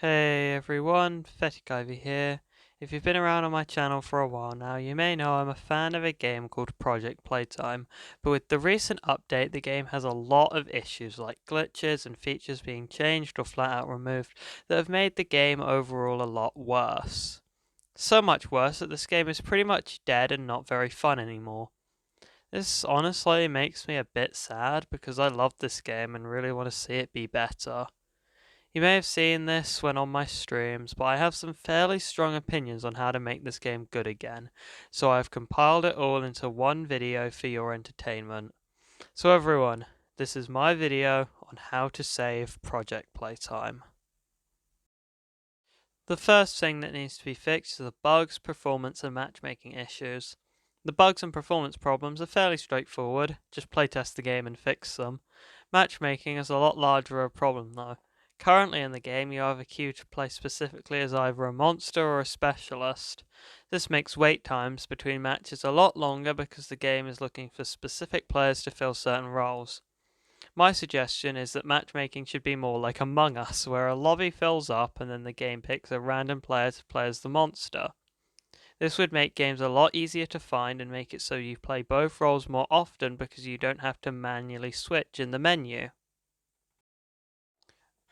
Hey everyone, Pathetic Ivy here. If you've been around on my channel for a while now, you may know I'm a fan of a game called Project Playtime, but with the recent update, the game has a lot of issues like glitches and features being changed or flat out removed that have made the game overall a lot worse. So much worse that this game is pretty much dead and not very fun anymore. This honestly makes me a bit sad because I love this game and really want to see it be better. You may have seen this when on my streams, but I have some fairly strong opinions on how to make this game good again, so I've compiled it all into one video for your entertainment. So everyone, this is my video on how to save Project Playtime. The first thing that needs to be fixed are the bugs, performance and matchmaking issues. The bugs and performance problems are fairly straightforward, just playtest the game and fix them. Matchmaking is a lot larger a problem though. Currently in the game you have a queue to play specifically as either a monster or a specialist. This makes wait times between matches a lot longer because the game is looking for specific players to fill certain roles. My suggestion is that matchmaking should be more like Among Us, where a lobby fills up and then the game picks a random player to play as the monster. This would make games a lot easier to find and make it so you play both roles more often because you don't have to manually switch in the menu.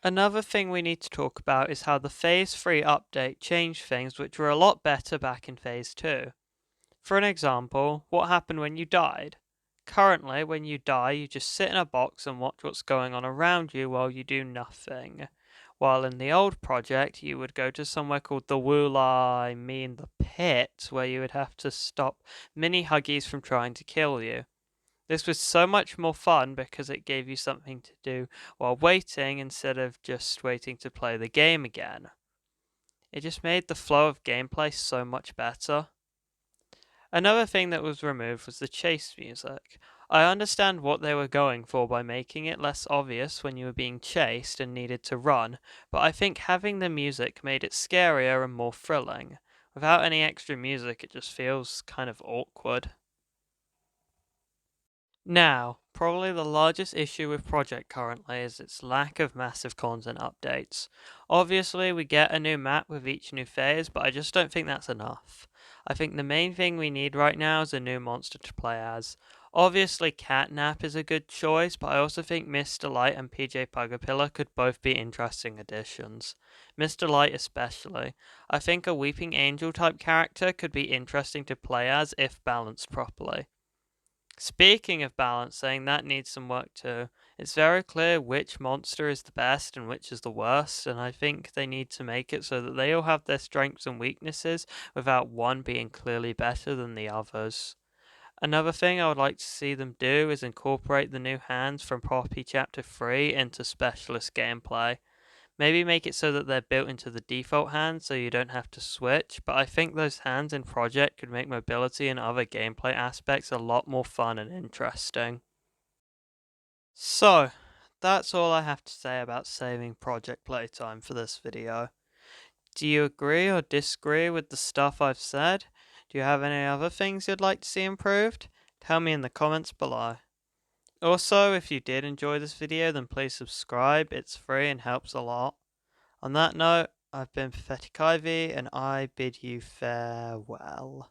Another thing we need to talk about is how the Phase 3 update changed things which were a lot better back in Phase 2. For an example, what happened when you died? Currently, when you die, you just sit in a box and watch what's going on around you while you do nothing. While in the old project, you would go to somewhere called the the pit, where you would have to stop mini huggies from trying to kill you. This was so much more fun because it gave you something to do while waiting instead of just waiting to play the game again. It just made the flow of gameplay so much better. Another thing that was removed was the chase music. I understand what they were going for by making it less obvious when you were being chased and needed to run, but I think having the music made it scarier and more thrilling. Without any extra music, it just feels kind of awkward. Now, probably the largest issue with Project currently is its lack of massive content updates. Obviously, we get a new map with each new phase, but I just don't think that's enough. I think the main thing we need right now is a new monster to play as. Obviously, Catnap is a good choice, but I also think Mr. Light and PJ Pugapilla could both be interesting additions. Mr. Light especially. I think a Weeping Angel type character could be interesting to play as if balanced properly. Speaking of balancing, that needs some work too. It's very clear which monster is the best and which is the worst, and I think they need to make it so that they all have their strengths and weaknesses without one being clearly better than the others. Another thing I would like to see them do is incorporate the new hands from Poppy Chapter 3 into specialist gameplay. Maybe make it so that they're built into the default hand so you don't have to switch, but I think those hands in Project could make mobility and other gameplay aspects a lot more fun and interesting. So, that's all I have to say about saving Project Playtime for this video. Do you agree or disagree with the stuff I've said? Do you have any other things you'd like to see improved? Tell me in the comments below. Also, if you did enjoy this video, then please subscribe, it's free and helps a lot. On that note, I've been Pathetic Ivy, and I bid you farewell.